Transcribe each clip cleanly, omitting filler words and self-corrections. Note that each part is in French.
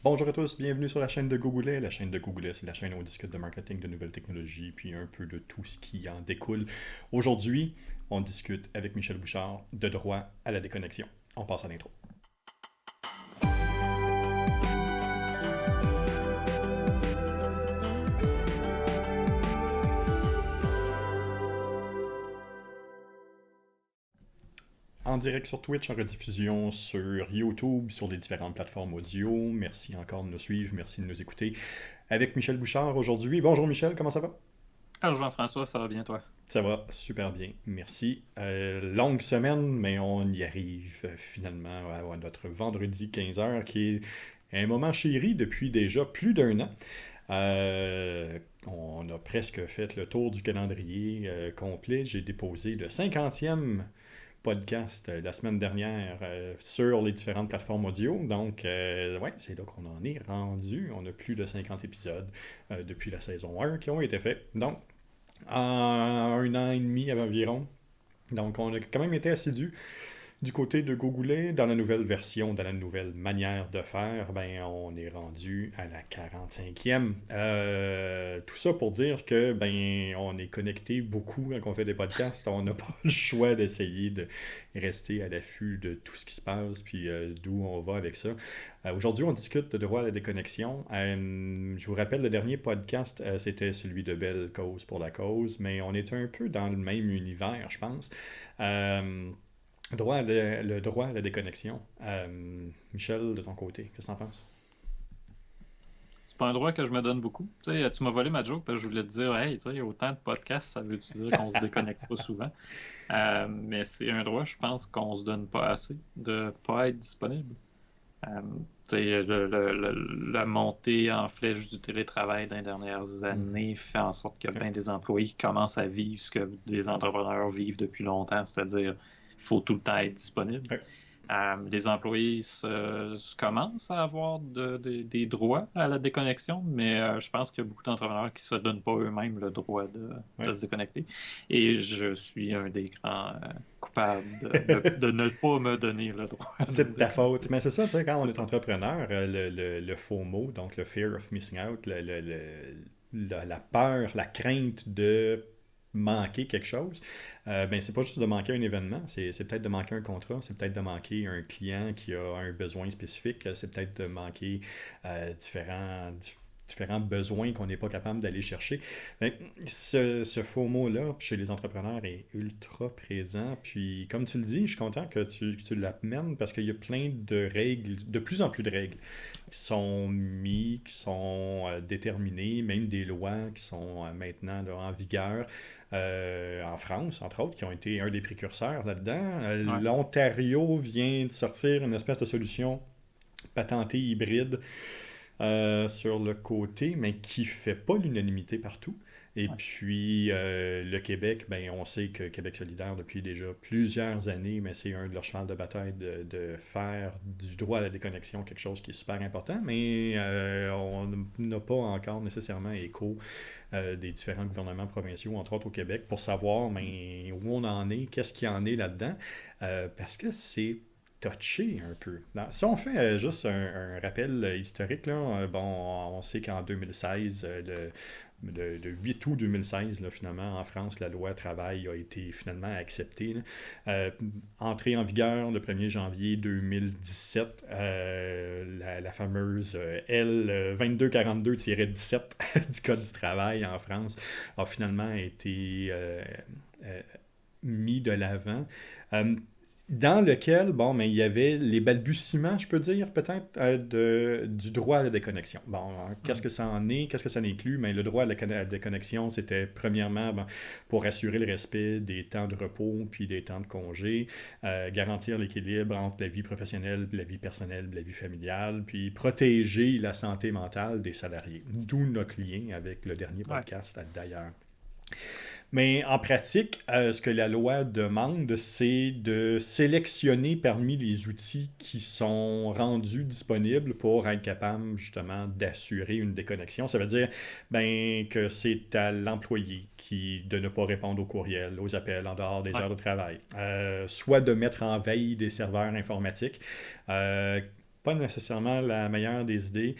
Bonjour à tous, bienvenue sur la chaîne de Gogoulet. La chaîne de Gogoulet, c'est la chaîne où on discute de marketing, de nouvelles technologies, puis un peu de tout ce qui en découle. Aujourd'hui, on discute avec Michel Bouchard de droit à la déconnexion. On passe à l'intro. En direct sur Twitch, en rediffusion sur YouTube, sur les différentes plateformes audio. Merci encore de nous suivre, merci de nous écouter. Avec Michel Bouchard aujourd'hui. Bonjour Michel, comment ça va? Alors Jean-François, ça va bien toi? Ça va super bien, merci. Longue semaine, mais on y arrive finalement à notre vendredi 15h qui est un moment chéri depuis déjà plus d'un an. On a presque fait le tour du calendrier complet. J'ai déposé le 50e podcast la semaine dernière sur les différentes plateformes audio. Donc, ouais, c'est là qu'on en est rendu. On a plus de 50 épisodes depuis la saison 1 qui ont été faits. Donc, en un an et demi environ. Donc, on a quand même été assidus. Du côté de Gogoulet, dans la nouvelle version, dans la nouvelle manière de faire, ben, on est rendu à la 45e. Tout ça pour dire que ben, on est connecté beaucoup quand on fait des podcasts. On n'a pas le choix d'essayer de rester à l'affût de tout ce qui se passe, puis d'où on va avec ça. Aujourd'hui, on discute de droit à la déconnexion. Je vous rappelle, le dernier podcast, c'était celui de Belle Cause pour la cause, mais on est un peu dans le même univers, je pense. Euh, le droit à la déconnexion. Michel, de ton côté, qu'est-ce que t'en penses? C'est pas un droit que je me donne beaucoup. Tu sais, tu m'as volé ma joke parce que je voulais te dire, hey, tu sais, autant de podcasts, ça veut-tu dire qu'on se déconnecte pas souvent? Mais c'est un droit, je pense, qu'on se donne pas assez de pas être disponible. Euh, tu sais, la montée en flèche du télétravail dans les dernières Mhm. années fait en sorte que Ouais. bien des employés qui commencent à vivre ce que des entrepreneurs vivent depuis longtemps, c'est-à-dire il faut tout le temps être disponible. Ouais. Les employés commencent à avoir des droits à la déconnexion, mais je pense qu'il y a beaucoup d'entrepreneurs qui ne se donnent pas eux-mêmes le droit de Ouais. se déconnecter. Et je suis un des grands coupables de ne pas me donner le droit de C'est me de ta faute. déconnecter. Mais c'est ça, tu sais, quand on C'est est ça. entrepreneur, le FOMO, donc le fear of missing out, la peur, la crainte de manquer quelque chose, ben c'est pas juste de manquer un événement, c'est peut-être de manquer un contrat, c'est peut-être de manquer un client qui a un besoin spécifique, c'est peut-être de manquer différents besoins qu'on n'est pas capable d'aller chercher. Fait que ce faux mot-là, chez les entrepreneurs, est ultra présent. Puis, comme tu le dis, je suis content que tu l'amènes parce qu'il y a plein de règles, de plus en plus de règles qui sont mises, qui sont déterminées, même des lois qui sont maintenant là, en vigueur en France, entre autres, qui ont été un des précurseurs là-dedans. Ouais. L'Ontario vient de sortir une espèce de solution patentée hybride sur le côté, mais qui fait pas l'unanimité partout. Et Ouais. puis, le Québec, ben, on sait que Québec solidaire, depuis déjà plusieurs années, mais c'est un de leurs chevals de bataille de faire du droit à la déconnexion quelque chose qui est super important, mais on n'a pas encore nécessairement écho des différents gouvernements provinciaux, entre autres au Québec, pour savoir mais, où on en est, qu'est-ce qu'il y en est là-dedans, parce que c'est touché un peu. Si on fait juste un rappel historique, là, bon, on sait qu'en 2016, le 8 août 2016, là, finalement, en France, la loi travail a été finalement acceptée. Là. Entrée en vigueur le 1er janvier 2017, la fameuse L 2242-17 du Code du travail en France a finalement été euh, mis de l'avant. Euh, dans lequel, bon, mais il y avait les balbutiements, je peux dire, peut-être, du droit à la déconnexion. Bon, qu'est-ce Mm. que ça en est, qu'est-ce que ça inclut? Mais le droit à la déconnexion, c'était premièrement bon, pour assurer le respect des temps de repos puis des temps de congé, garantir l'équilibre entre la vie professionnelle, la vie personnelle, la vie familiale, puis protéger la santé mentale des salariés. D'où notre lien avec le dernier Ouais. podcast, d'ailleurs. Mais en pratique, ce que la loi demande, c'est de sélectionner parmi les outils qui sont rendus disponibles pour être capable justement d'assurer une déconnexion. Ça veut dire ben, que c'est à l'employé de ne pas répondre aux courriels, aux appels en dehors des Ouais. heures de travail. Soit de mettre en veille des serveurs informatiques, euh, pas nécessairement la meilleure des idées.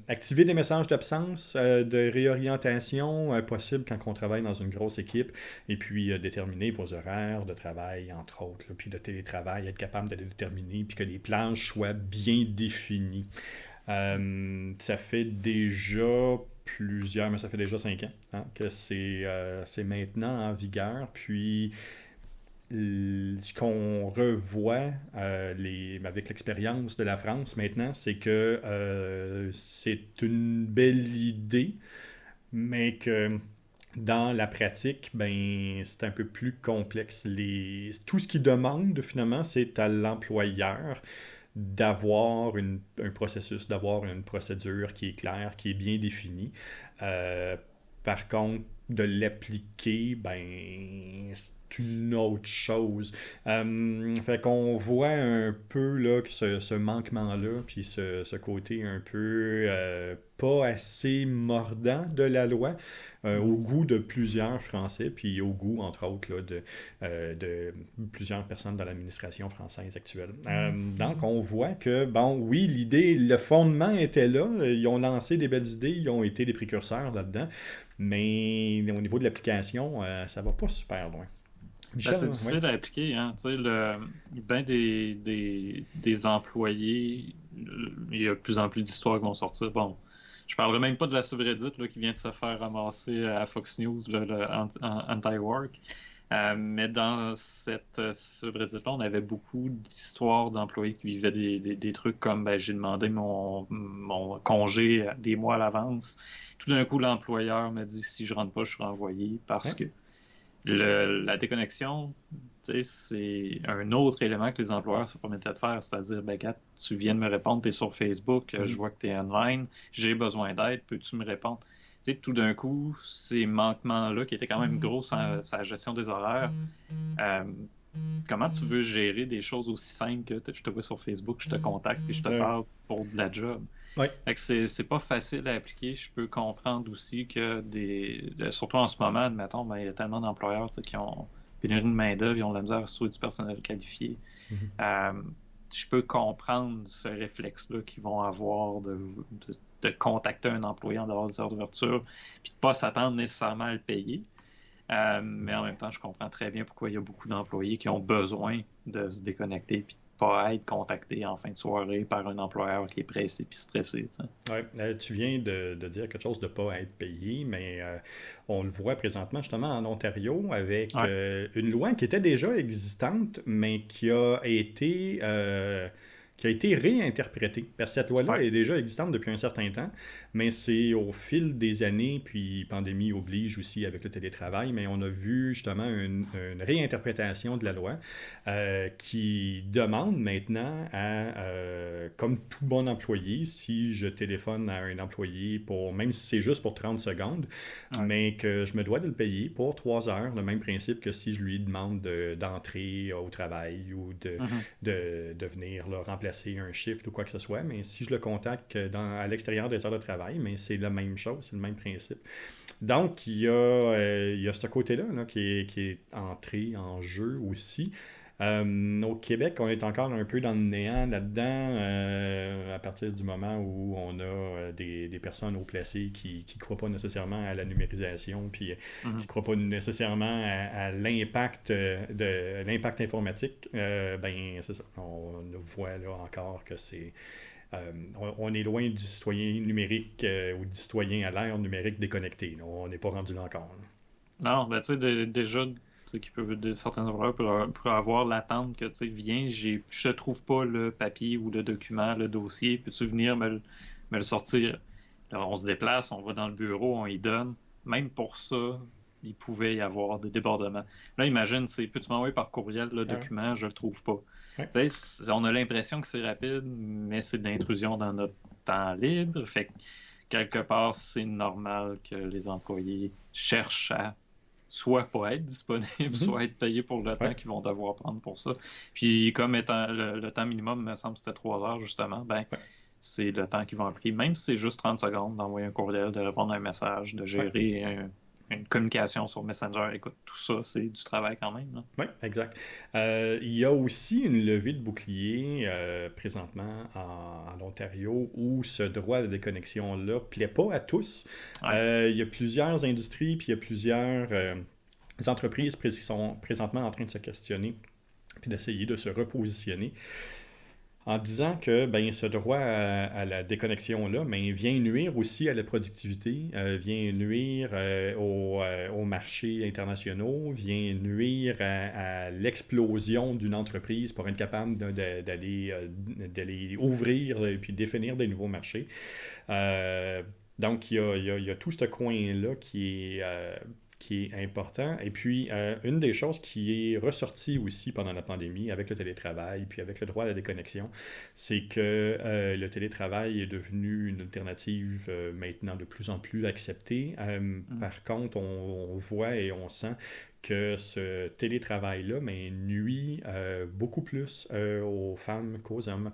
Activer des messages d'absence, de réorientation possible quand on travaille dans une grosse équipe, et puis déterminer vos horaires de travail, entre autres, là, puis de télétravail, être capable de les déterminer, puis que les planches soient bien définies. Ça fait déjà mais ça fait déjà 5 ans hein, que c'est maintenant en vigueur. Puis ce qu'on revoit avec l'expérience de la France maintenant, c'est que c'est une belle idée, mais que dans la pratique, ben, c'est un peu plus complexe. Tout ce qui demande, finalement, c'est à l'employeur d'avoir un processus, d'avoir une procédure qui est claire, qui est bien définie. Euh, Par contre, de l'appliquer, ben, c'est une autre chose. Fait qu'on voit un peu là, que ce manquement-là, puis ce côté un peu pas assez mordant de la loi, au goût de plusieurs Français, puis au goût, entre autres, là, de plusieurs personnes dans l'administration française actuelle. Donc, on voit que, bon, oui, l'idée, le fondement était là, ils ont lancé des belles idées, ils ont été des précurseurs là-dedans, mais au niveau de l'application, ça va pas super loin. Ben, Michel, c'est oui. difficile à appliquer, hein. Tu sais, ben des employés, il y a de plus en plus d'histoires qui vont sortir. Bon, je parlerai même pas de la subreddit là, qui vient de se faire ramasser à Fox News, là, le Anti-Work. Mais dans cette subreddit-là, on avait beaucoup d'histoires d'employés qui vivaient des trucs comme ben, j'ai demandé mon congé des mois à l'avance. Tout d'un coup, l'employeur m'a dit si je rentre pas, je serai renvoyé parce Ouais. que la déconnexion, tu sais, c'est un autre élément que les employeurs se permettaient de faire, c'est-à-dire, ben, Kat, tu viens de me répondre, tu es sur Facebook, je vois que tu es online, j'ai besoin d'aide, peux-tu me répondre? Tu sais, tout d'un coup, ces manquements-là, qui étaient quand même gros sur sa gestion des horaires, euh, comment tu veux gérer des choses aussi simples que je te vois sur Facebook, je te contacte, puis je te Ouais. parle pour de la job? Ouais. Fait que c'est pas facile à appliquer. Je peux comprendre aussi que surtout en ce moment, admettons, ben, il y a tellement d'employeurs tu sais, qui ont pénurie de main-d'œuvre, ils ont de la misère à se trouver du personnel qualifié. Mhm. Euh, je peux comprendre ce réflexe-là qu'ils vont avoir de contacter un employé en dehors des heures d'ouverture, puis de pas s'attendre nécessairement à le payer. Mais en même temps, je comprends très bien pourquoi il y a beaucoup d'employés qui ont besoin de se déconnecter puis de pas être contactés en fin de soirée par un employeur qui est pressé puis stressé. Tu sais. Ouais, tu viens de dire quelque chose de ne pas être payé, mais on le voit présentement justement en Ontario avec Ouais. une loi qui était déjà existante, mais qui a été réinterprétée. Parce que cette loi-là Ouais. est déjà existante depuis un certain temps, mais c'est au fil des années, puis pandémie oblige aussi avec le télétravail, mais on a vu justement une réinterprétation de la loi qui demande maintenant comme tout bon employé, si je téléphone à un employé même si c'est juste pour 30 secondes, Ouais. mais que je me dois de le payer pour 3 heures, le même principe que si je lui demande d'entrer au travail ou Mhm. de venir là, remplacer un shift ou quoi que ce soit, mais si je le contacte à l'extérieur des heures de travail, mais c'est la même chose, c'est le même principe. Donc, il y a ce côté-là là, qui est entré en jeu aussi. Au Québec, on est encore un peu dans le néant là-dedans à partir du moment où on a des personnes haut placées qui ne croient pas nécessairement à la numérisation, puis qui Mhm. ne croient pas nécessairement à l'impact informatique. Ben, c'est ça. On voit là encore que on est loin du citoyen numérique ou du citoyen à l'ère numérique déconnecté. Là. On n'est pas rendu là encore. Là. Non, ben tu sais, déjà, tu sais, certains employeurs pour avoir l'attente que, tu sais, viens, je te trouve pas le papier ou le document, le dossier, peux-tu venir me le sortir? Là, on se déplace, on va dans le bureau, on y donne. Même pour ça, il pouvait y avoir des débordements. Là, imagine, c'est, peux-tu m'envoyer par courriel le Ah ouais. document? Je le trouve pas. Ouais. Tu sais, on a l'impression que c'est rapide, mais c'est de l'intrusion dans notre temps libre. Fait que, quelque part, c'est normal que les employés cherchent à soit pas être disponibles, Mhm. soit être payés pour le Ouais. temps qu'ils vont devoir prendre pour ça. Puis comme étant le temps minimum, me semble que c'était 3 heures justement, ben Ouais. c'est le temps qu'ils vont appliquer, même si c'est juste 30 secondes, d'envoyer un courriel, de répondre à un message, de Ouais. gérer une communication sur Messenger. Écoute, tout ça, c'est du travail quand même, là. Oui, exact. Il y a aussi une levée de bouclier présentement en Ontario où ce droit de déconnexion-là ne plaît pas à tous. Ouais. Il y a plusieurs industries, puis il y a plusieurs entreprises qui sont présentement en train de se questionner puis d'essayer de se repositionner en disant que ben, ce droit à la déconnexion-là ben, vient nuire aussi à la productivité, vient nuire aux marchés internationaux, vient nuire à l'explosion d'une entreprise pour être capable d'aller ouvrir et puis définir des nouveaux marchés. Donc, il y a tout ce coin-là qui est important. Et puis, une des choses qui est ressortie aussi pendant la pandémie avec le télétravail, puis avec le droit à la déconnexion, c'est que le télétravail est devenu une alternative maintenant de plus en plus acceptée. Par contre, on voit et on sent que ce télétravail-là nuit beaucoup plus aux femmes qu'aux hommes.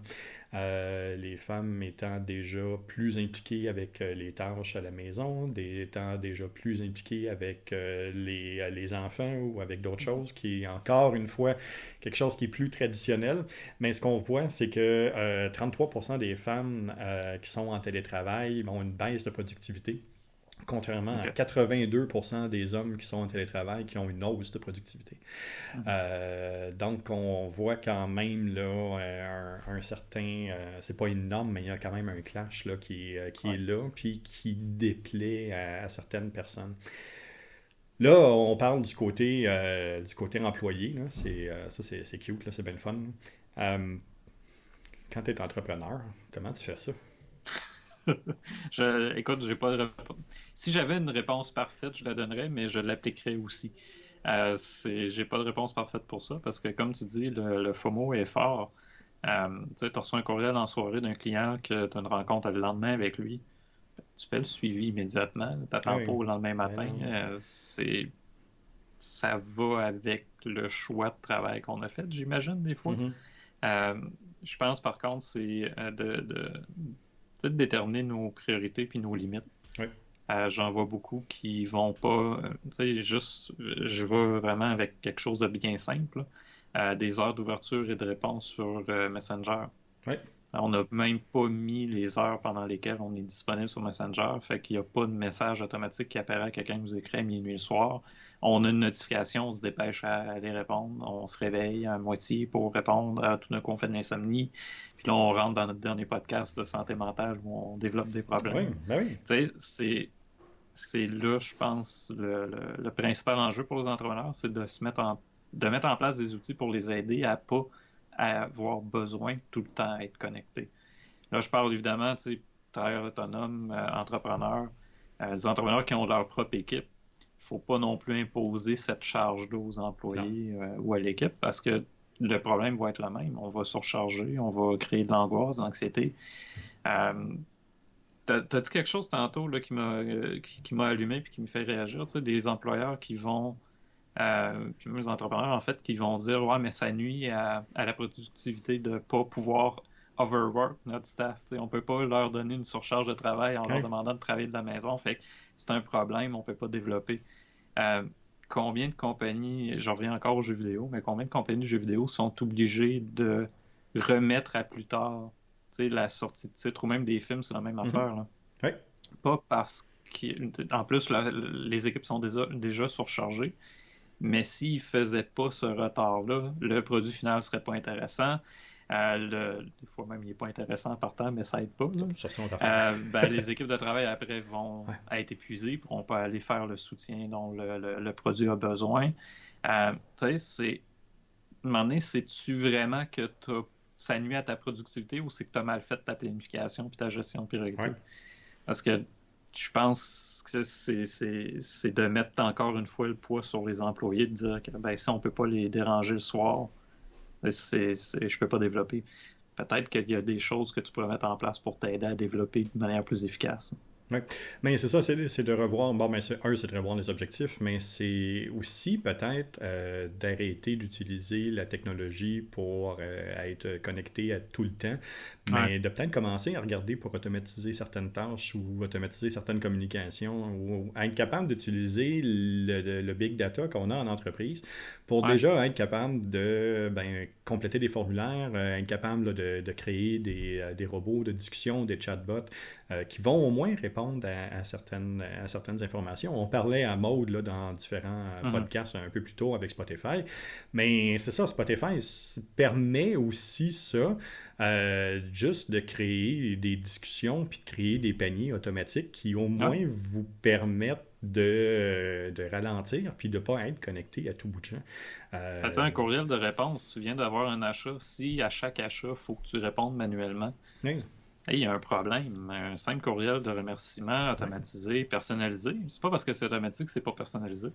Les femmes étant déjà plus impliquées avec les tâches à la maison, étant déjà plus impliquées avec les enfants ou avec d'autres choses, qui est encore une fois quelque chose qui est plus traditionnel. Mais ce qu'on voit, c'est que 33% des femmes qui sont en télétravail ont une baisse de productivité, contrairement à 82% des hommes qui sont en télétravail qui ont une hausse de productivité. Donc, on voit quand même là, un certain... c'est pas une norme, mais il y a quand même un clash là, qui est là, puis qui déplaît à certaines personnes. Là, on parle du côté employé. Là. C'est cute, là, c'est bien le fun. Quand tu es entrepreneur, comment tu fais ça? Écoute, j'ai pas de réponse. Si j'avais une réponse parfaite, je la donnerais, mais je l'appliquerais aussi. J'ai pas de réponse parfaite pour ça, parce que comme tu dis, le FOMO est fort. Tu sais, tu reçois un courriel en soirée d'un client que tu as une rencontre le lendemain avec lui. Tu fais le suivi immédiatement. Tu n'attends pas Oui, au lendemain ben matin. non. Ça va avec le choix de travail qu'on a fait, j'imagine, des fois. Mm-hmm. Euh, je pense, par contre, c'est tu sais, de déterminer nos priorités puis nos limites. Oui. J'en vois beaucoup qui vont pas, tu sais, juste, je vais vraiment avec quelque chose de bien simple, des heures d'ouverture et de réponse sur Messenger. Oui. On n'a même pas mis les heures pendant lesquelles on est disponible sur Messenger, fait qu'il n'y a pas de message automatique qui apparaît à quelqu'un qui nous écrit à minuit le soir. On a une notification, on se dépêche à aller répondre, on se réveille à moitié pour répondre, tout d'un coup on fait de l'insomnie, puis là on rentre dans notre dernier podcast de santé mentale où on développe des Oui, problèmes. ben oui. Tu sais, c'est là, je pense, le principal enjeu pour les entrepreneurs, c'est de mettre en place des outils pour les aider à pas avoir besoin de tout le temps être connecté. Là, je parle évidemment, tu sais, travailleurs autonomes, entrepreneurs, des entrepreneurs qui ont leur propre équipe. Il ne faut pas non plus imposer cette charge-là aux employés ou à l'équipe parce que le problème va être le même. On va surcharger, on va créer de l'angoisse, de l'anxiété. T'as dit quelque chose tantôt là, qui m'a allumé et qui me fait réagir. Tu sais, des employeurs qui vont, puis même les entrepreneurs en fait, qui vont dire ouais, mais ça nuit à la productivité de ne pas pouvoir overwork notre staff. Tu sais, on ne peut pas leur donner une surcharge de travail en leur Oui. demandant de travailler de la maison. Fait que c'est un problème, on ne peut pas développer. Euh, Combien de compagnies, j'en reviens encore aux jeux vidéo, mais combien de compagnies de jeux vidéo sont obligées de remettre à plus tard la sortie de titre ou même des films, c'est la même Mm-hmm. affaire. Là. Oui. Pas parce qu'en plus, les équipes sont déjà surchargées, mais s'ils ne faisaient pas ce retard-là, le produit final ne serait pas intéressant. Des fois même, il n'est pas intéressant en partant, mais ça aide pas. Ben, les équipes de travail après vont être épuisées, ne pourront pas aller faire le soutien dont le produit a besoin. Tu sais, à un moment donné, sais-tu vraiment que ça nuit à ta productivité ou c'est que tu as mal fait ta planification et ta gestion de priorité? Ouais. Parce que je pense que c'est de mettre encore une fois le poids sur les employés, de dire que ben, si on ne peut pas les déranger le soir, je ne peux pas développer. Peut-être qu'il y a des choses que tu pourrais mettre en place pour t'aider à développer de manière plus efficace. Ouais. Mais c'est ça, c'est de revoir, bon, ben, c'est de revoir les objectifs, mais c'est aussi peut-être d'arrêter d'utiliser la technologie pour être connecté à tout le temps, Ouais, mais de peut-être commencer à regarder pour automatiser certaines tâches ou automatiser certaines communications ou être capable d'utiliser le big data qu'on a en entreprise pour ouais, déjà être capable de ben, compléter des formulaires, être capable là, de créer des robots de discussion, des chatbots qui vont au moins répondre à certaines informations. On parlait à Maude là, dans différents mhm, podcasts un peu plus tôt avec Spotify, mais c'est ça, Spotify permet aussi ça, juste de créer des discussions puis de créer des paniers automatiques qui au ouais. moins vous permettent de ralentir puis de ne pas être connecté à tout bout de champ. Tu sais, un courriel de réponse, tu viens d'avoir un achat. Si à chaque achat, il faut que tu répondes manuellement, Oui, hey, il y a un problème. Un simple courriel de remerciement oui, automatisé, personnalisé, c'est pas parce que c'est automatique que c'est pas personnalisé.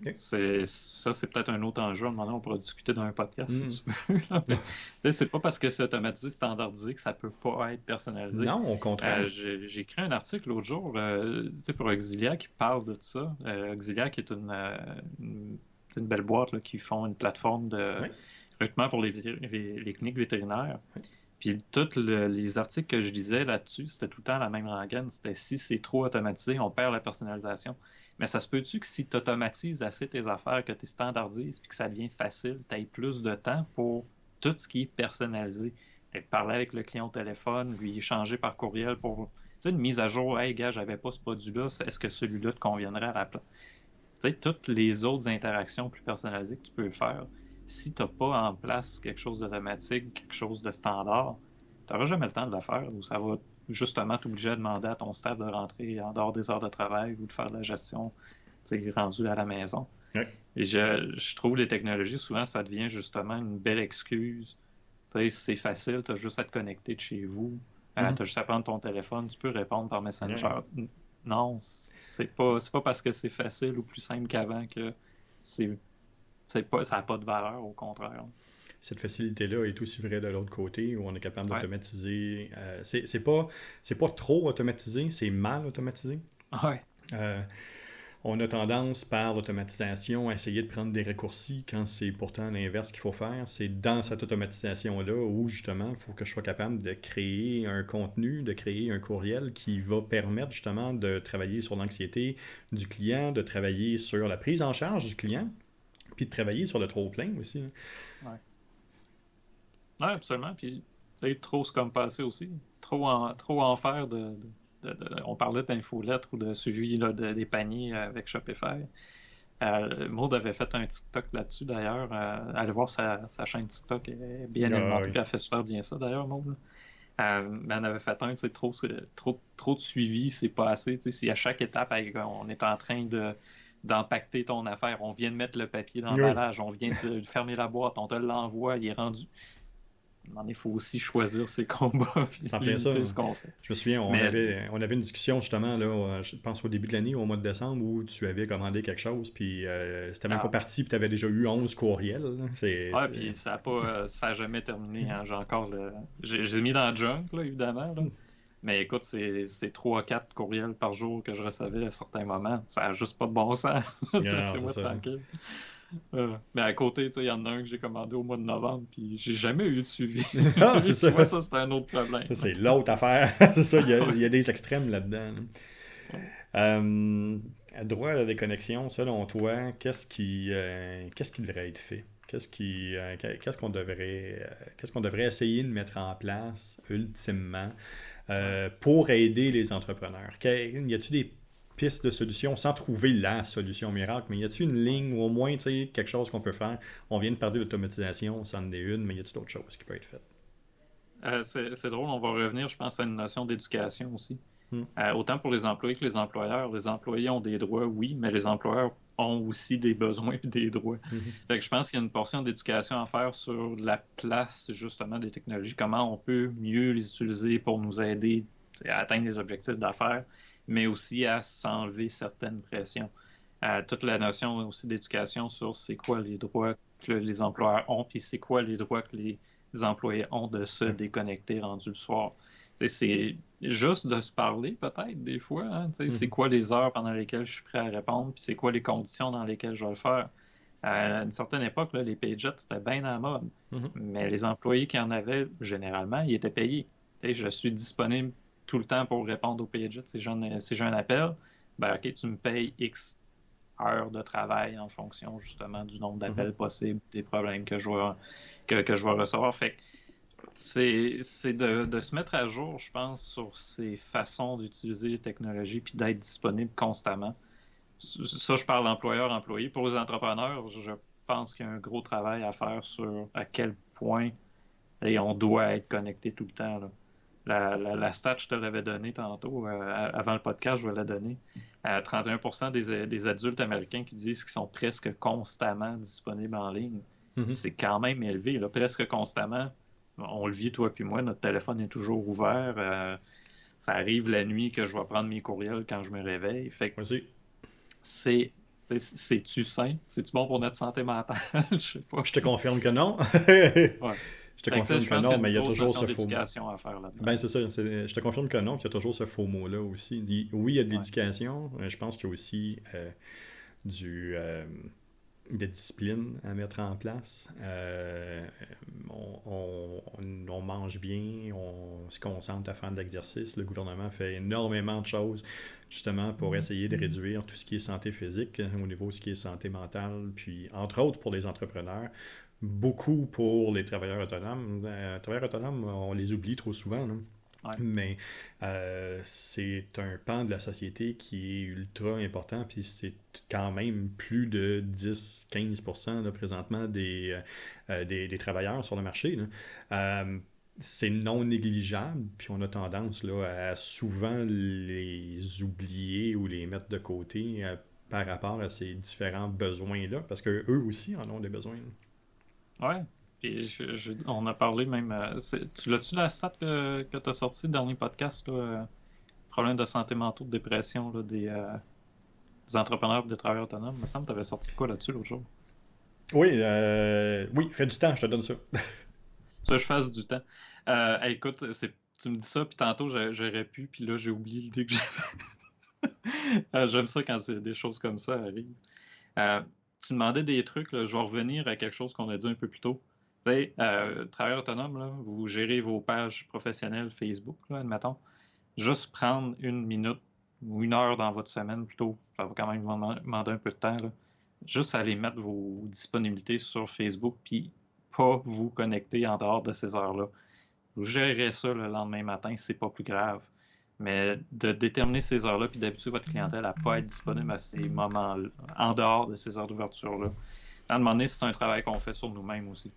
oui. C'est peut-être un autre enjeu. À un moment donné, on pourra discuter dans un podcast Hmm. si tu veux. Mais, tu sais, c'est pas parce que c'est automatisé, standardisé que ça peut pas être personnalisé. Non, au contraire. J'ai écrit un article l'autre jour, tu sais, pour Auxilia qui parle de ça. Auxilia qui est c'est une belle boîte là, qui font une plateforme de Oui, recrutement pour les cliniques vétérinaires. Puis tous les articles que je lisais là-dessus, c'était tout le temps la même rengaine. C'était si c'est trop automatisé, on perd la personnalisation. Mais ça se peut-tu que si tu automatises assez tes affaires, que tu standardises, puis que ça devient facile, tu aies plus de temps pour tout ce qui est personnalisé. Peut-être parler avec le client au téléphone, lui échanger par courriel pour tu sais, une mise à jour. Hey, gars, j'avais pas ce produit-là, est-ce que celui-là te conviendrait à la place? Tu sais, toutes les autres interactions plus personnalisées que tu peux faire, si tu n'as pas en place quelque chose d'automatique, quelque chose de standard, tu n'auras jamais le temps de le faire ou ça va justement t'obliger à demander à ton staff de rentrer en dehors des heures de travail ou de faire de la gestion rendue à la maison. oui. Et je trouve les technologies, souvent, ça devient justement une belle excuse. Tu sais, c'est facile, tu as juste à te connecter de chez vous, tu Mhm. as juste à prendre ton téléphone, tu peux répondre par Ouais. Messenger. Non, c'est pas parce que c'est facile ou plus simple qu'avant que c'est, ça n'a pas de valeur, au contraire. Cette facilité-là est aussi vraie de l'autre côté, où on est capable Ouais, d'automatiser. C'est pas trop automatisé, c'est mal automatisé. ouais, Euh, on a tendance, par l'automatisation, à essayer de prendre des raccourcis quand c'est pourtant l'inverse qu'il faut faire. C'est dans cette automatisation-là où, justement, il faut que je sois capable de créer un contenu, de créer un courriel qui va permettre, justement, de travailler sur l'anxiété du client, de travailler sur la prise en charge du client, puis de travailler sur le trop-plein aussi. ouais. Ouais, absolument. Puis, tu sais, trop, c'est comme passé aussi. Trop en faire on parlait d'infolettre ou de suivi là, des paniers avec Shopify. Maud avait fait un TikTok là-dessus d'ailleurs. Allez voir sa chaîne TikTok, elle est bien Ah, alimentée, oui. puis elle fait super bien ça d'ailleurs, Maud. Là. Mais elle avait fait un, tu sais, trop de suivi, c'est pas assez. Tu sais, si à chaque étape, on est en train d'empacter ton affaire, on vient de mettre le papier Oui, d'emballage, on vient de fermer la boîte, on te l'envoie, il est rendu. Il faut aussi choisir ses combats puis c'est en plein ça. limiter ce qu'on fait. Je me souviens, Mais on avait une discussion justement, là, je pense au début de l'année, au mois de décembre, où tu avais commandé quelque chose, puis c'était même pas ah, parti, puis tu avais déjà eu 11 courriels. Là. ouais, puis ça a jamais terminé. Hein. J'ai encore j'ai mis dans le junk, là, évidemment. Là. Mais écoute, c'est 3 4 courriels par jour que je recevais à certains moments. Ça n'a juste pas de bon sens. Non, c'est Laissez-moi ça. tranquille. Mais à côté, il y en a un que j'ai commandé au mois de novembre, puis j'ai jamais eu de suivi. Ah, c'est Tu ça. vois, ça, c'est un autre problème. Ça, c'est l'autre affaire. c'est ça, Ouais. il y a des extrêmes là-dedans. Là. Ouais. Euh, droit à la déconnexion, selon toi, qu'est-ce qui devrait être fait? Qu'est-ce qu'on devrait essayer de mettre en place ultimement Ouais. pour aider les entrepreneurs? Y a-t-il des pistes de solutions sans trouver la solution miracle, mais y a-t-il une Ouais. ligne ou au moins quelque chose qu'on peut faire? On vient de parler d'automatisation, c'en est une, mais y a-t-il d'autres choses qui peuvent être faites? C'est drôle, on va revenir, je pense, à une notion d'éducation aussi. Hmm. Autant pour les employés que les employeurs. Les employés ont des droits, oui, mais les employeurs ont aussi des besoins et des droits. Mhm. Fait que je pense qu'il y a une portion d'éducation à faire sur la place justement des technologies, comment on peut mieux les utiliser pour nous aider à atteindre les objectifs d'affaires, mais aussi à s'enlever certaines pressions. Toute la notion aussi d'éducation sur c'est quoi les droits que les employeurs ont, puis c'est quoi les droits que les employés ont de se Ouais. déconnecter rendu le soir. juste de se parler, peut-être, des fois. Hein, c'est quoi les heures pendant lesquelles je suis prêt à répondre, puis c'est quoi les conditions dans lesquelles je vais le faire. À une certaine époque, là, les pager, c'était bien à la mode. Mhm. Mais les employés qui en avaient, généralement, ils étaient payés. Je suis disponible tout le temps pour répondre aux pager. Si j'ai un appel, ben, OK, tu me payes X heures de travail en fonction justement du nombre Mhm. d'appels possibles, des problèmes que je vais recevoir. Fait que c'est de se mettre à jour, je pense, sur ces façons d'utiliser les technologies puis d'être disponible constamment. Ça, je parle employeur-employé. Pour les entrepreneurs, je pense qu'il y a un gros travail à faire sur à quel point on doit être connecté tout le temps. Là. La stat, je te l'avais donnée tantôt, avant le podcast, je vais la donner. 31% des adultes américains qui disent qu'ils sont presque constamment disponibles en ligne. Mhm. C'est quand même élevé, là, presque constamment. On le vit, toi puis moi, notre téléphone est toujours ouvert. Ça arrive la nuit que je vais prendre mes courriels quand je me réveille. Fait que Vas-y. c'est-tu sain? C'est-tu bon pour notre santé mentale? Je sais pas. Je te confirme que non. Ouais. Je te Fait que, confirme je que pense qu'il non, y a une mais il y a grosse toujours notion ce faux mot. d'éducation à faire là-dedans. Ben, c'est ça. Je te confirme que non, puis il y a toujours ce faux mot-là aussi. Oui, il y a de Ouais. l'éducation. Je pense qu'il y a aussi du, des disciplines à mettre en place. On mange bien, on se concentre à faire de l'exercice. Le gouvernement fait énormément de choses justement pour essayer de réduire tout ce qui est santé physique au niveau de ce qui est santé mentale, puis entre autres pour les entrepreneurs, beaucoup pour les travailleurs autonomes. Les travailleurs autonomes, on les oublie trop souvent, là. Ouais. Mais c'est un pan de la société qui est ultra important, puis c'est quand même plus de 10-15% là, présentement des travailleurs sur le marché. Là. C'est non négligeable, puis on a tendance là, à souvent les oublier ou les mettre de côté par rapport à ces différents besoins-là, parce que eux aussi en ont des besoins. Ouais. Puis on a parlé même. Tu l'as-tu la stat que tu as sorti le dernier podcast, là, problème de santé mentale, de dépression là, des entrepreneurs et des travailleurs autonomes? Il me semble que tu avais sorti de quoi là-dessus l'autre jour? Oui, oui, fais du temps, je te donne ça. Ça, je fasse du temps. Écoute, tu me dis ça, puis tantôt j'aurais pu, puis là j'ai oublié l'idée que j'avais. J'aime ça quand des choses comme ça arrivent. Euh, Tu demandais des trucs, là, je vais revenir à quelque chose qu'on a dit un peu plus tôt. Tu sais, travailleur autonome, là, vous gérez vos pages professionnelles Facebook, là, admettons. Juste prendre une minute ou une heure dans votre semaine plutôt, ça va quand même vous demander un peu de temps, là. Juste aller mettre vos disponibilités sur Facebook, puis pas vous connecter en dehors de ces heures-là. Vous gérerez ça le lendemain matin, c'est pas plus grave. Mais de déterminer ces heures-là, puis d'habituer votre clientèle à ne pas être disponible à ces moments-là, en dehors de ces heures d'ouverture-là. À un moment donné, c'est un travail qu'on fait sur nous-mêmes aussi.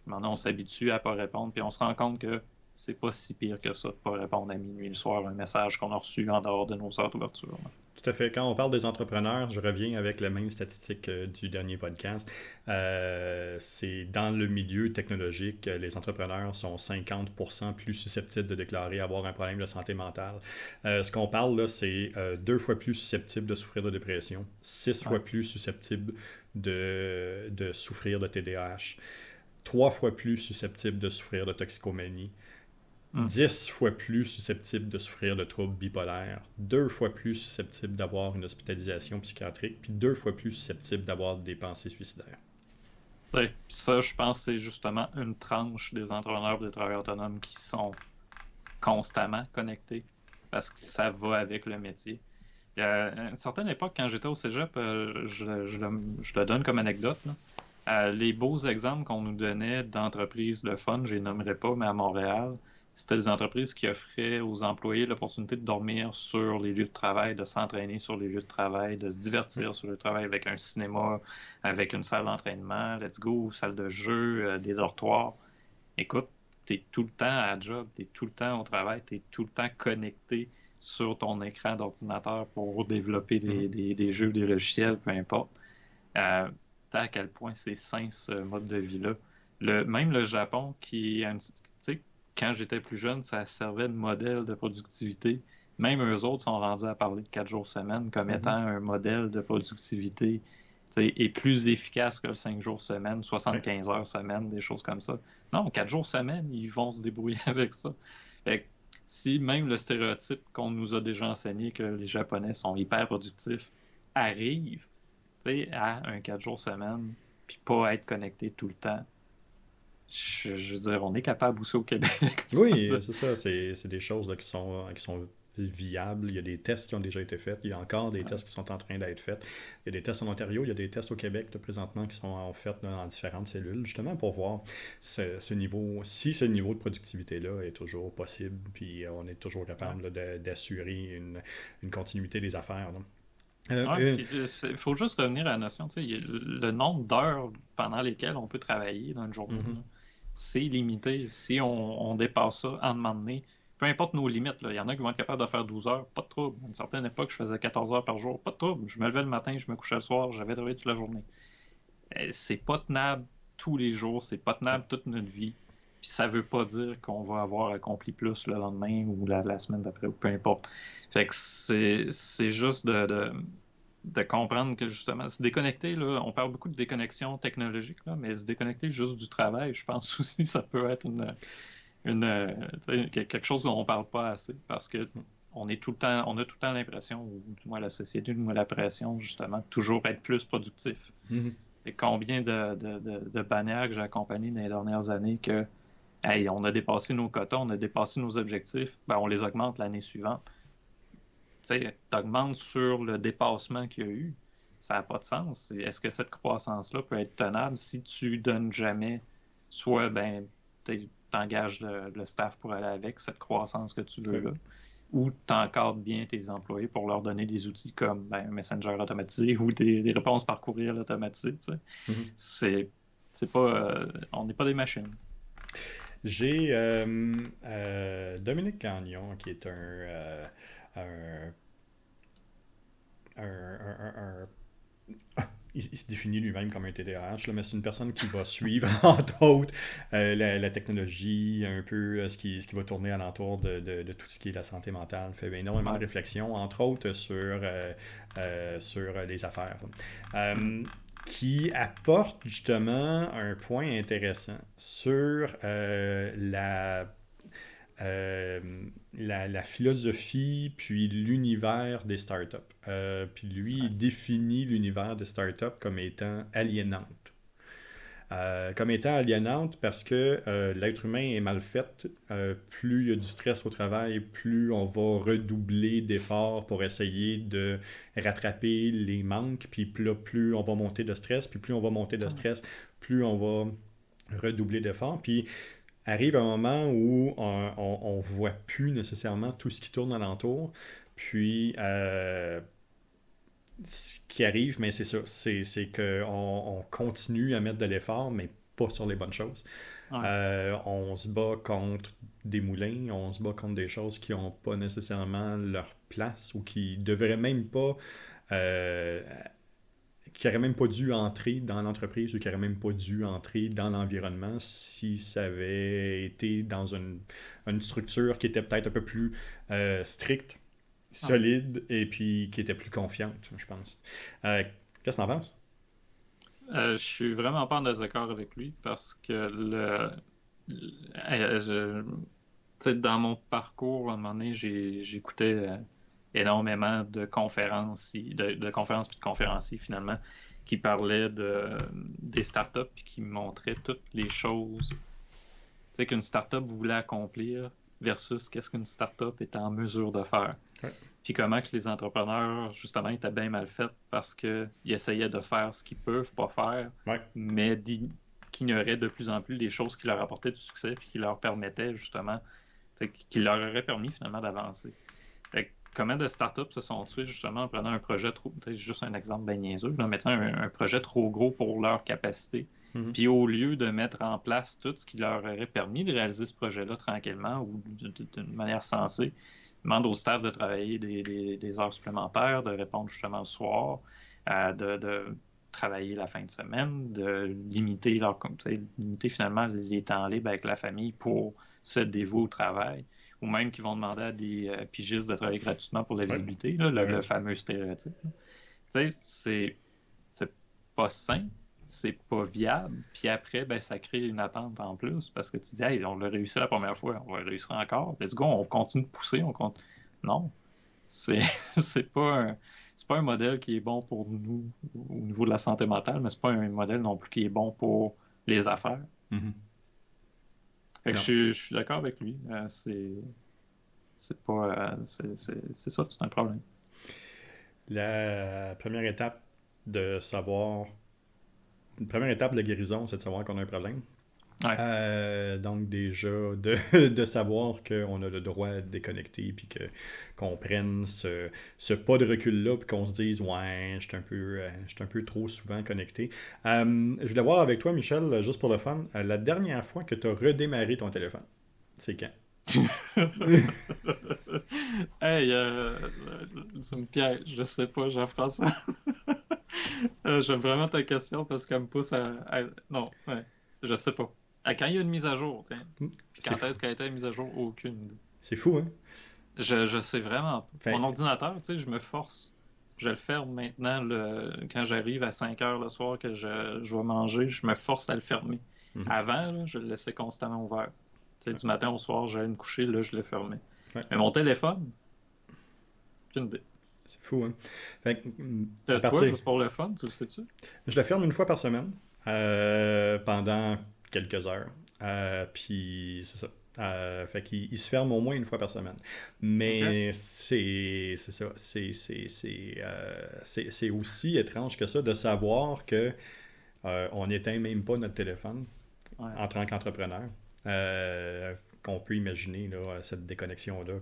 Maintenant, on s'habitue à ne pas répondre, puis on se rend compte que c'est pas si pire que ça de ne pas répondre à minuit le soir à un message qu'on a reçu en dehors de nos heures d'ouverture. Tout à fait. Quand on parle des entrepreneurs, je reviens avec la même statistique du dernier podcast. C'est dans le milieu technologique, les entrepreneurs sont 50% plus susceptibles de déclarer avoir un problème de santé mentale. Ce qu'on parle là, c'est 2 fois plus susceptibles de souffrir de dépression, 6 fois Ouais. plus susceptibles de souffrir de TDAH, 3 fois plus susceptibles de souffrir de toxicomanie, Mm. 10 fois plus susceptible de souffrir de troubles bipolaires, 2 fois plus susceptible d'avoir une hospitalisation psychiatrique, puis 2 fois plus susceptible d'avoir des pensées suicidaires. Ouais. Puis ça, je pense que c'est justement une tranche des entrepreneurs et des travailleurs autonomes qui sont constamment connectés parce que ça va avec le métier. À une certaine époque, quand j'étais au cégep, je le donne comme anecdote, là. Les beaux exemples qu'on nous donnait d'entreprises de fun, je les nommerai pas, mais à Montréal, c'était des entreprises qui offraient aux employés l'opportunité de dormir sur les lieux de travail, de s'entraîner sur les lieux de travail, de se divertir sur le travail avec un cinéma, avec une salle d'entraînement, let's go, salle de jeu, des dortoirs. Écoute, tu es tout le temps à la job, tu es tout le temps au travail, tu es tout le temps connecté sur ton écran d'ordinateur pour développer Mhm. des jeux, des logiciels, peu importe. Euh, à quel point c'est sain ce mode de vie-là. Même le Japon, tu sais, quand j'étais plus jeune, ça servait de modèle de productivité. Même eux autres sont rendus à parler de 4 jours semaine comme étant Mhm. un modèle de productivité, tu sais, et plus efficace que le 5 jours semaine, Ouais. 75 heures semaine, des choses comme ça. Non, 4 jours semaine, ils vont se débrouiller avec ça. Fait que si même le stéréotype qu'on nous a déjà enseigné que les Japonais sont hyper productifs arrive, tu sais, à un 4 jours semaine, puis pas être connecté tout le temps, je veux dire, on est capable aussi au Québec. Oui, c'est ça. C'est des choses là, qui sont viables. Il y a des tests qui ont déjà été faits. Il y a encore des tests qui sont en train d'être faits. Il y a des tests en Ontario, il y a des tests au Québec là, présentement qui sont en fait dans différentes cellules, justement pour voir ce niveau, si ce niveau de productivité-là est toujours possible, puis on est toujours Ouais. capable là, d'assurer une continuité des affaires. Là. Ouais, Euh, puis il faut juste revenir à la notion, tu sais, le nombre d'heures pendant lesquelles on peut travailler dans une journée, mhm. là, c'est limité. Si on dépasse ça en moment donné, peu importe nos limites, là, il y en a qui vont être capables de faire 12 heures, pas de trouble. À une certaine époque, je faisais 14 heures par jour, pas de trouble. Je me levais le matin, je me couchais le soir, j'avais travaillé toute la journée. C'est pas tenable tous les jours, c'est pas Non. tenable toute notre vie. Puis ça veut pas dire qu'on va avoir accompli plus le lendemain ou la semaine d'après, ou peu importe. Fait que c'est juste de comprendre que justement, se déconnecter, là, on parle beaucoup de déconnexion technologique, là, mais se déconnecter juste du travail, je pense aussi ça peut être quelque chose dont on parle pas assez parce que on est tout le temps, on a tout le temps l'impression, ou du moins la société nous met la pression, justement, de toujours être plus productif. Mhm. Et combien de bannières que j'ai accompagnées dans les dernières années que hey, on a dépassé nos quotas, on a dépassé nos objectifs, ben, on les augmente l'année suivante. Tu augmentes sur le dépassement qu'il y a eu. Ça n'a pas de sens. Est-ce que cette croissance-là peut être tenable si tu donnes jamais, soit ben, tu engages le staff pour aller avec cette croissance que tu veux Ouais. là, ou tu encadres bien tes employés pour leur donner des outils comme ben, un Messenger automatisé ou des réponses par courriel automatisées. Mhm. C'est, c'est pas, on n'est pas des machines. J'ai Dominique Gagnon, qui est un, un il se définit lui-même comme un TDAH, là, mais c'est une personne qui va suivre, entre autres, la technologie, un peu ce qui va tourner alentour de tout ce qui est la santé mentale. Il fait énormément de Ouais. réflexions, entre autres sur les affaires. Mhm. Qui apporte justement un point intéressant sur euh, la philosophie puis l'univers des startups. Puis lui, Ouais. il définit l'univers des startups comme étant aliénante. Comme étant aliénante parce que l'être humain est mal fait. Plus il y a du stress au travail, plus on va redoubler d'efforts pour essayer de rattraper les manques. Puis plus on va monter de stress, puis plus on va monter de stress, plus on va redoubler d'efforts. Puis arrive un moment où on voit plus nécessairement tout ce qui tourne alentour. Puis, ce qui arrive, mais c'est ça, c'est qu'on on continue à mettre de l'effort, mais pas sur les bonnes choses. Ouais. On se bat contre des moulins, on se bat contre des choses qui n'ont pas nécessairement leur place ou qui devraient même pas euh, qui n'aurait même pas dû entrer dans l'entreprise ou qui n'aurait même pas dû entrer dans l'environnement si ça avait été dans une structure qui était peut-être un peu plus stricte, Ouais. solide et puis qui était plus confiante, je pense. Qu'est-ce que tu en penses? Je suis vraiment pas en désaccord avec lui parce que tu sais, dans mon parcours, à un moment donné, j'écoutais énormément de conférences, de conférences puis de conférenciers finalement qui parlaient des startups puis qui montraient toutes les choses tu sais, qu'une startup voulait accomplir versus qu'est-ce qu'une startup est en mesure de faire. Ouais. Puis comment que les entrepreneurs, justement, étaient bien mal faits parce qu'ils essayaient de faire ce qu'ils peuvent pas faire, Ouais. mais qui ignoraient de plus en plus les choses qui leur apportaient du succès puis qui leur permettaient, justement, qui leur auraient permis finalement d'avancer. Fait que comment de startups se sont tués justement en prenant un projet trop, juste un exemple bien niaiseux, en mettant un projet trop gros pour leur capacité. Mhm. Puis au lieu de mettre en place tout ce qui leur aurait permis de réaliser ce projet-là tranquillement ou d'une manière sensée, demande au staff de travailler des heures supplémentaires, de répondre justement le soir, de travailler la fin de semaine, de limiter limiter finalement les temps libres avec la famille pour se dévouer au travail ou même qui vont demander à des pigistes de travailler gratuitement pour la Ouais. visibilité, là, Ouais, le ouais. fameux stéréotype. Tu sais, c'est pas sain, c'est pas viable. Puis après, ben, ça crée une attente en plus parce que tu dis, hey, on l'a réussi la première fois, on va le réussir encore. Let's go, on continue de pousser. Non, c'est c'est pas un, c'est pas un modèle qui est bon pour nous au niveau de la santé mentale, mais c'est pas un modèle non plus qui est bon pour les affaires. Mhm. Fait que Non. je suis d'accord avec lui. C'est pas. C'est ça, c'est un problème. La première étape de savoir. Une première étape de la guérison, c'est de savoir qu'on a un problème. Ouais. Donc déjà, de savoir qu'on a le droit de déconnecter, puis qu'on prenne ce pas de recul-là, puis qu'on se dise, ouais, je suis un peu trop souvent connecté. Je voulais voir avec toi, Michel, juste pour le fun, la dernière fois que tu as redémarré ton téléphone, c'est quand? Hey, tu me pièges, je sais pas, Jean-François. J'aime vraiment ta question parce qu'elle me pousse Non, ouais, je sais pas. Quand il y a une mise à jour, tiens. Puis C'est quand fou. est-ce qu'elle a été mise à jour? Aucune idée. C'est fou, hein? Je sais vraiment pas. Mon Fait, ordinateur, tu sais, je me force. Je le ferme maintenant quand j'arrive à 5 heures le soir que je vais manger, je me force à le fermer. mhm. Avant, là, je le laissais constamment ouvert. Tu sais, du matin au soir, j'allais me coucher, là, je le fermais. Ouais, Mais mon téléphone, aucune idée. c'est fou, hein? Fait, à Toi, partir, juste pour le fun, tu le sais-tu? je le ferme une fois par semaine pendant quelques heures. Puis c'est ça. Fait qu'il se ferme au moins une fois par semaine. OK. Mais c'est ça. C'est aussi étrange que ça de savoir que on n'éteint même pas notre téléphone Ouais. en tant qu'entrepreneur. Euh, qu'on peut imaginer là, cette déconnexion-là,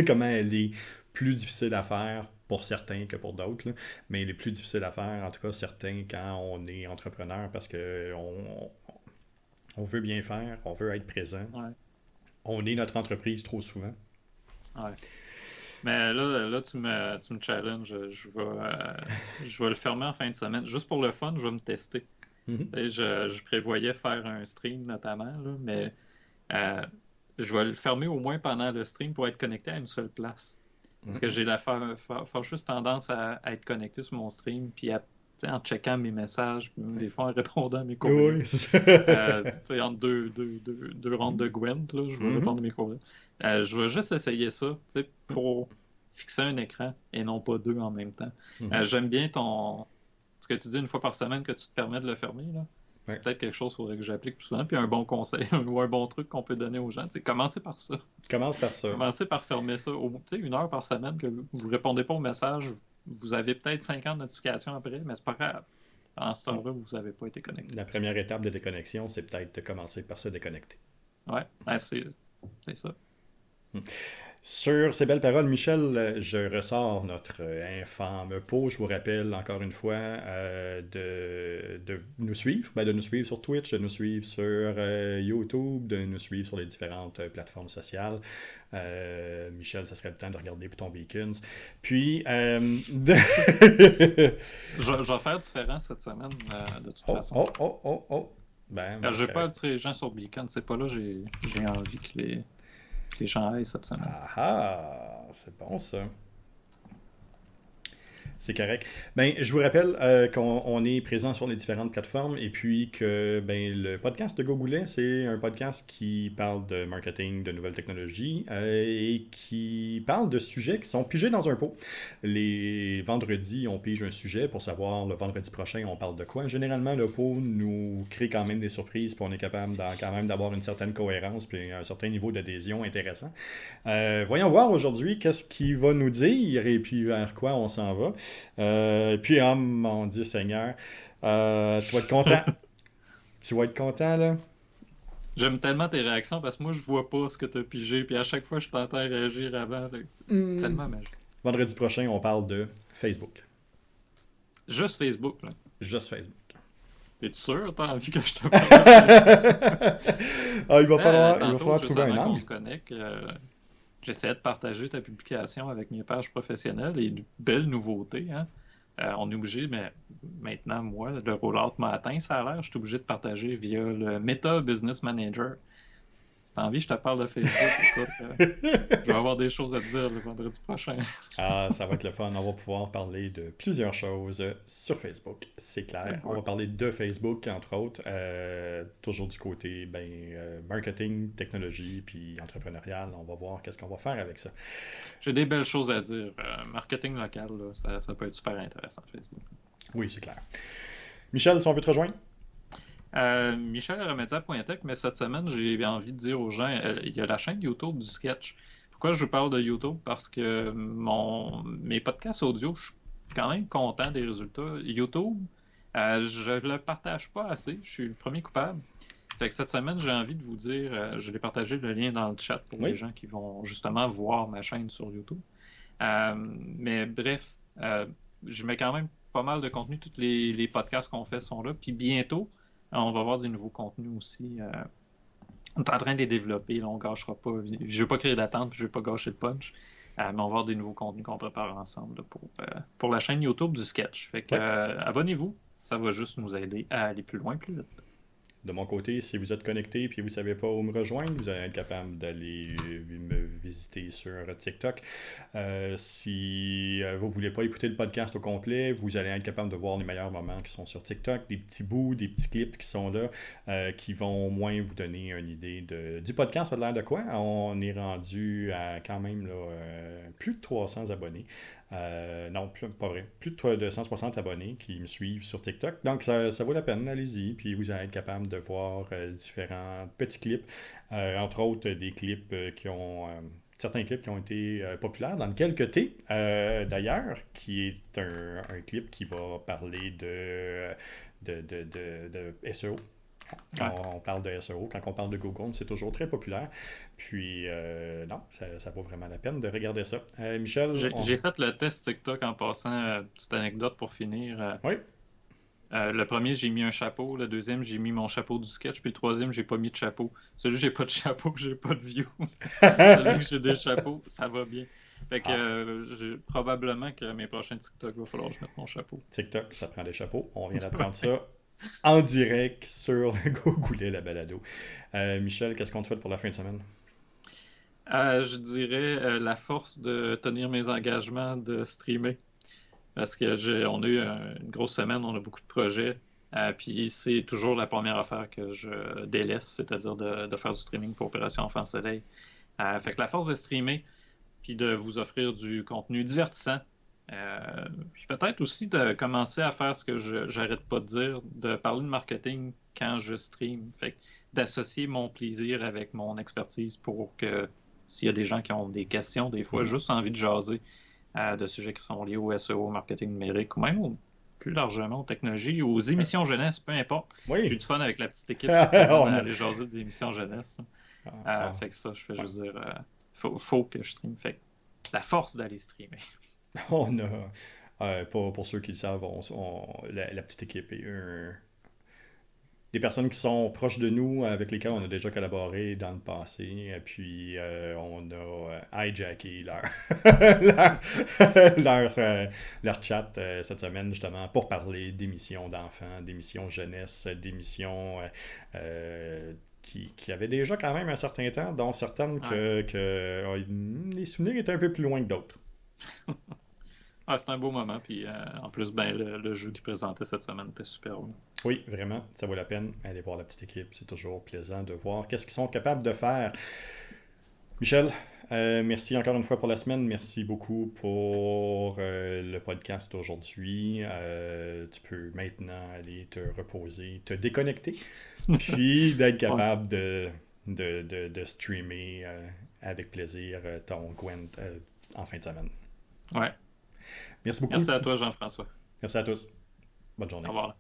comment elle est plus difficile à faire pour certains que pour d'autres, là. Mais elle est plus difficile à faire, en tout cas certains, quand on est entrepreneur parce que on veut bien faire, on veut être présent. Ouais. On est notre entreprise trop souvent. Ouais. Mais là tu me challenges. Je vais le fermer en fin de semaine. Juste pour le fun, je vais me tester. Mhm. Et je prévoyais faire un stream notamment, là, mais euh, je vais le fermer au moins pendant le stream pour être connecté à une seule place. Parce que Mhm. j'ai la fâcheuse tendance à être connecté sur mon stream, puis tu sais, en checkant mes messages, puis même des fois en répondant à mes courriels. Oui, c'est ça. Tu sais, entre deux rondes de Gwent, là, je vais Mhm. répondre à mes courriels. Je vais juste essayer ça, tu sais, pour fixer un écran et non pas deux en même temps. Mhm. J'aime bien ce que tu dis une fois par semaine que tu te permets de le fermer, là. C'est Ouais. peut-être quelque chose qu'il faudrait que j'applique plus souvent. Puis un bon conseil ou un bon truc qu'on peut donner aux gens, c'est commencer par ça. Commence par ça. Commencez par fermer ça. Tu sais, une heure par semaine que vous répondez pas aux messages, vous avez peut-être 50 notifications après, mais c'est pas grave. Pendant ce temps-là, vous n'avez pas été connecté. La première étape de déconnexion, c'est peut-être de commencer par se déconnecter. Ouais, c'est ça. Sur ces belles paroles, Michel, je ressors notre infâme pot. Je vous rappelle encore une fois de nous suivre, de nous suivre sur Twitch, de nous suivre sur YouTube, de nous suivre sur les différentes plateformes sociales. Michel, ça serait le temps de regarder pour ton Beacons. Puis, Je vais faire différent cette semaine, de toute oh, façon. oh, oh, oh, oh. Ben, Je vais pas correct. attirer les gens sur Beacon, c'est pas là j'ai envie que les gens aillent cette semaine. Ah ah, c'est bon ça. C'est correct. Ben, je vous rappelle qu'on est présent sur les différentes plateformes et puis que ben, le podcast de Gogoulet, c'est un podcast qui parle de marketing, de nouvelles technologies et qui parle de sujets qui sont pigés dans un pot. Les vendredis, on pige un sujet pour savoir le vendredi prochain, on parle de quoi. Généralement, le pot nous crée quand même des surprises puis on est capable quand même d'avoir une certaine cohérence puis un certain niveau d'adhésion intéressant. Voyons voir aujourd'hui qu'est-ce qu'il va nous dire et puis vers quoi on s'en va. Puis, oh mon Dieu Seigneur, tu vas être content. Tu vas être content, là. J'aime tellement tes réactions parce que moi je vois pas ce que t'as pigé, puis à chaque fois je t'entends réagir avant. Fait que c'est Hmm. tellement magique. Vendredi prochain, on parle de Facebook. Juste Facebook, là. Juste Facebook. Es-tu sûr? T'as envie que je te parle de Facebook? Ah, il va Tantôt, falloir juste trouver un avant qu'on angle. se connecte, j'essayais de partager ta publication avec mes pages professionnelles et une belle nouveauté, hein. On est obligé, mais maintenant, moi, le rollout m'a atteint, ça a l'air, je suis obligé de partager via le Meta Business Manager. Si t'as envie, je te parle de Facebook. Écoute, je vais avoir des choses à te dire le vendredi prochain. Ah, ça va être le fun. On va pouvoir parler de plusieurs choses sur Facebook, c'est clair. On va parler de Facebook, entre autres, toujours du côté marketing, technologie, puis entrepreneurial. On va voir qu'est-ce qu'on va faire avec ça. J'ai des belles choses à dire. Marketing local, là, ça peut être super intéressant, Facebook. Oui, c'est clair. Michel, si on veut te rejoindre? Michel@remedia.tech, mais cette semaine, j'ai envie de dire aux gens, il y a la chaîne YouTube du sketch. Pourquoi je vous parle de YouTube? Parce que mes podcasts audio, je suis quand même content des résultats. YouTube, je le partage pas assez. Je suis le premier coupable. Fait que cette semaine, j'ai envie de vous dire, je vais partager le lien dans le chat pour les gens qui vont justement voir ma chaîne sur YouTube. Mais bref, je mets quand même pas mal de contenu. Tous les podcasts qu'on fait sont là. Puis bientôt, on va voir des nouveaux contenus aussi. On est en train de les développer. Là, on ne gâchera pas. Je ne veux pas créer d'attente, je ne veux pas gâcher le punch. Mais on va voir des nouveaux contenus qu'on prépare ensemble là, pour la chaîne YouTube du sketch. Fait que abonnez-vous. Ça va juste nous aider à aller plus loin, plus vite. De mon côté, si vous êtes connecté et vous ne savez pas où me rejoindre, vous allez être capable d'aller me visiter sur TikTok. Si vous ne voulez pas écouter le podcast au complet, vous allez être capable de voir les meilleurs moments qui sont sur TikTok, des petits bouts, des petits clips qui sont là, qui vont au moins vous donner une idée du podcast. Ça a l'air de quoi? On est rendu à quand même là, plus de 300 abonnés. Non, pas vrai. Plus de 260 abonnés qui me suivent sur TikTok. Donc, ça vaut la peine. Allez-y. Puis, vous allez être capable de voir différents petits clips. Entre autres, des clips certains clips qui ont été populaires dans lequel que t'es, d'ailleurs, qui est un clip qui va parler de SEO. Quand on parle de SEO, quand on parle de Google, c'est toujours très populaire. Puis, non, ça vaut vraiment la peine de regarder ça. Michel, j'ai fait le test TikTok en passant, petite anecdote pour finir. Oui. Le premier, j'ai mis un chapeau. Le deuxième, j'ai mis mon chapeau du sketch. Puis le troisième, j'ai pas mis de chapeau. Celui, j'ai pas de chapeau, j'ai pas de view. Celui que j'ai des chapeaux, ça va bien. Fait que probablement que mes prochains TikTok, il va falloir que je mette mon chapeau. TikTok, ça prend des chapeaux. On vient d'apprendre ça en direct sur le Gogoulet, la balado. Michel, qu'est-ce qu'on te souhaite pour la fin de semaine? Je dirais la force de tenir mes engagements de streamer. Parce que on a eu une grosse semaine, on a beaucoup de projets. Puis c'est toujours la première affaire que je délaisse, c'est-à-dire de faire du streaming pour Opération Enfant Soleil. Fait que la force de streamer, puis de vous offrir du contenu divertissant. Puis peut-être aussi de commencer à faire ce que j'arrête pas de dire, de parler de marketing quand je stream. Fait que d'associer mon plaisir avec mon expertise pour que s'il y a des gens qui ont des questions, des fois, juste envie de jaser de sujets qui sont liés au SEO, au marketing numérique, ou même plus largement aux technologies, aux émissions jeunesse, peu importe. Oui. J'ai eu du fun avec la petite équipe à aller jaser des émissions jeunesse. Fait que ça, je fais juste dire, faut que je stream. Fait que la force d'aller streamer. On a, pour ceux qui le savent, la petite équipe est des personnes qui sont proches de nous, avec lesquelles on a déjà collaboré dans le passé, et puis on a hijacké leur chat cette semaine justement pour parler d'émissions d'enfants, d'émissions jeunesse, d'émissions qui avaient déjà quand même un certain temps, dont certaines que les souvenirs étaient un peu plus loin que d'autres. C'était un beau moment, puis en plus, le jeu qu'ils présentaient cette semaine était super beau. Oui, vraiment, ça vaut la peine. Allez voir la petite équipe, c'est toujours plaisant de voir qu'est-ce qu'ils sont capables de faire. Michel, merci encore une fois pour la semaine. Merci beaucoup pour le podcast aujourd'hui. Tu peux maintenant aller te reposer, te déconnecter, puis d'être capable de streamer avec plaisir ton Gwent en fin de semaine. Ouais. Merci beaucoup. Merci à toi, Jean-François. Merci à tous. Bonne journée. Au revoir.